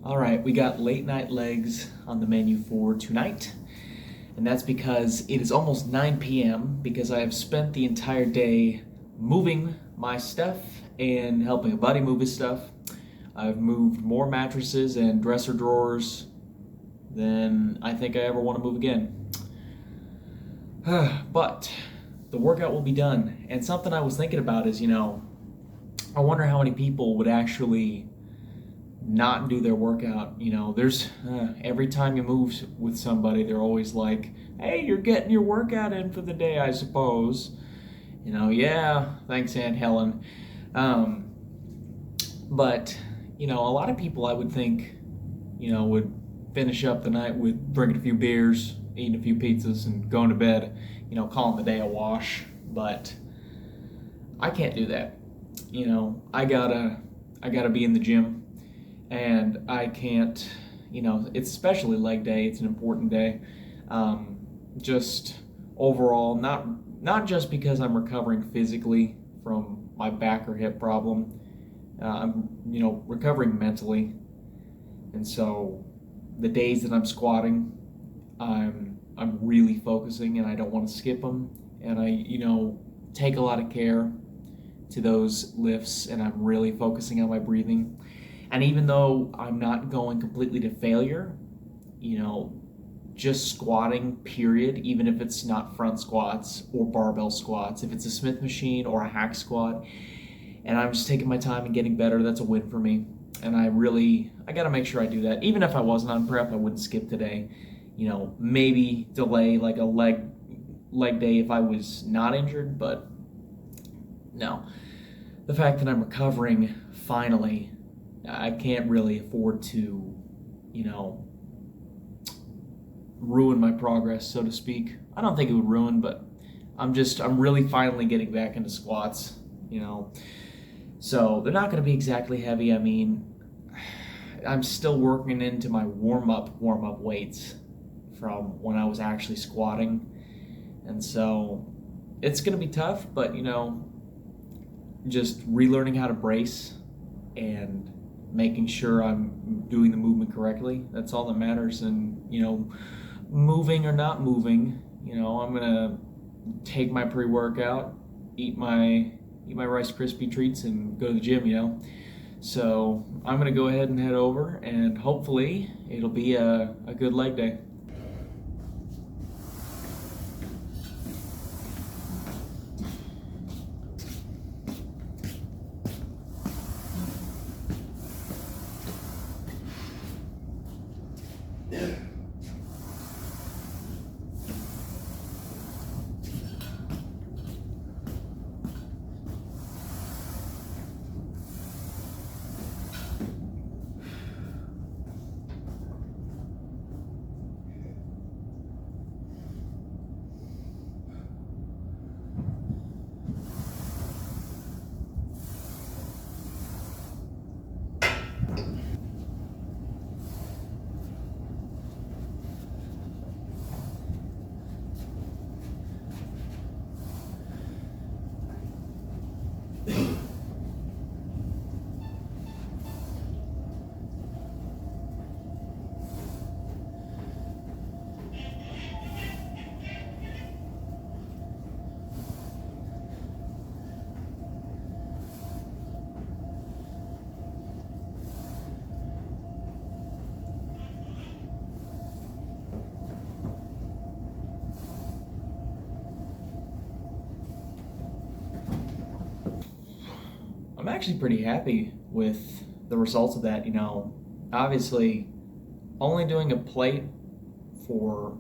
All right, we got late night legs on the menu for tonight, and that's because it is almost 9 p.m. because I have spent the entire day moving my stuff and helping a buddy move his stuff. I've moved more mattresses and dresser drawers than I think I ever want to move again. But the workout will be done, and something I was thinking about is, I wonder how many people would actually not do their workout. There's every time you move with somebody, they're always like, "Hey, you're getting your workout in for the day, I suppose." Yeah, thanks, Aunt Helen. Um, but a lot of people I would think, would finish up the night with drinking a few beers, eating a few pizzas, and going to bed. Calling the day a wash. But I can't do that. I gotta be in the gym, and I can't. It's especially leg day. It's an important day. Just overall, not just because I'm recovering physically from my back or hip problem. I'm recovering mentally, and so the days that I'm squatting, I'm really focusing, and I don't want to skip them, and I take a lot of care to those lifts, and I'm really focusing on my breathing. And even though I'm not going completely to failure, you know, just squatting, period, even if it's not front squats or barbell squats, if it's a Smith machine or a hack squat, and I'm just taking my time and getting better, that's a win for me. And I gotta make sure I do that. Even if I wasn't on prep, I wouldn't skip today. Maybe delay like a leg day if I was not injured, but no. The fact that I'm recovering finally, I can't really afford to, ruin my progress, so to speak. I don't think it would ruin, but I'm really finally getting back into squats. So they're not going to be exactly heavy. I mean, I'm still working into my warm-up weights from when I was actually squatting. And so it's going to be tough, but just relearning how to brace and making sure I'm doing the movement correctly. That's all that matters. And, moving or not moving, I'm going to take my pre-workout, eat my Rice Krispie treats, and go to the gym. So I'm going to go ahead and head over, and hopefully it'll be a good leg day. I'm actually pretty happy with the results of that. Obviously, only doing a plate for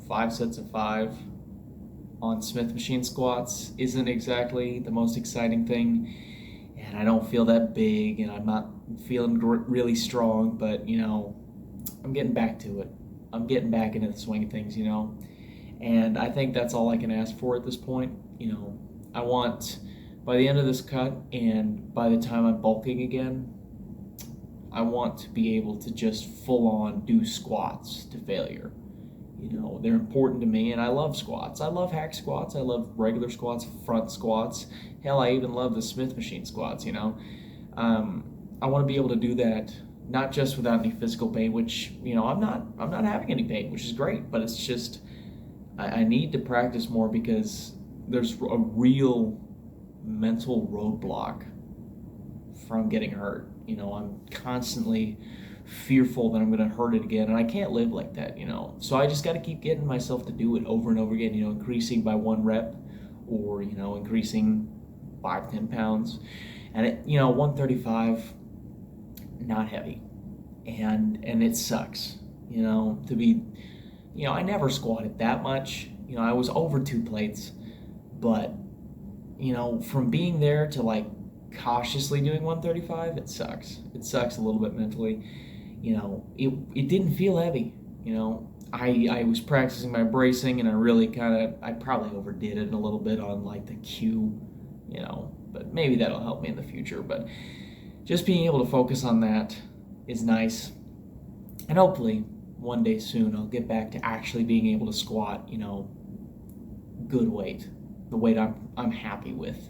5 sets of 5 on Smith machine squats isn't exactly the most exciting thing, and I don't feel that big, and I'm not feeling really strong. But I'm getting back to it. I'm getting back into the swing of things. And I think that's all I can ask for at this point. I want, by the end of this cut and by the time I'm bulking again, I want to be able to just full on do squats to failure. They're important to me, and I love squats. I love hack squats. I love regular squats, front squats. Hell, I even love the Smith machine squats. I want to be able to do that not just without any physical pain, which, I'm not having any pain, which is great, but it's just I need to practice more because there's a real mental roadblock from getting hurt. I'm constantly fearful that I'm going to hurt it again, and I can't live like that. So I just got to keep getting myself to do it over and over again. Increasing by 1 rep, or increasing 5-10 pounds, and 135, not heavy, and it sucks. To be, I never squatted that much. I was over 2 plates, but from being there to like cautiously doing 135, it sucks. It sucks a little bit mentally. It didn't feel heavy. I was practicing my bracing, and I probably overdid it a little bit on like the cue, but maybe that'll help me in the future. But just being able to focus on that is nice. And hopefully one day soon I'll get back to actually being able to squat, good weight, the weight I'm happy with,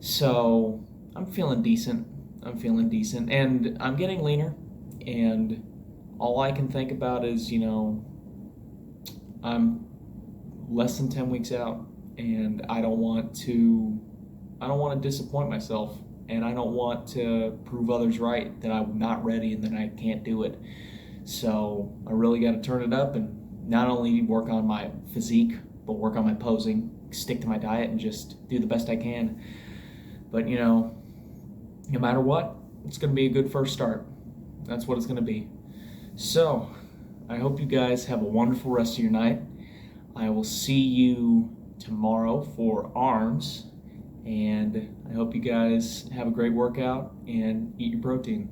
So I'm feeling decent. And I'm getting leaner, and all I can think about is, I'm less than 10 weeks out, and I don't want to disappoint myself, and I don't want to prove others right that I'm not ready and that I can't do it. So I really got to turn it up and not only work on my physique, but work on my posing, stick to my diet, and just do the best I can. But no matter what, it's going to be a good first start. That's what it's going to be. So I hope you guys have a wonderful rest of your night. I will see you tomorrow for arms, and I hope you guys have a great workout and eat your protein.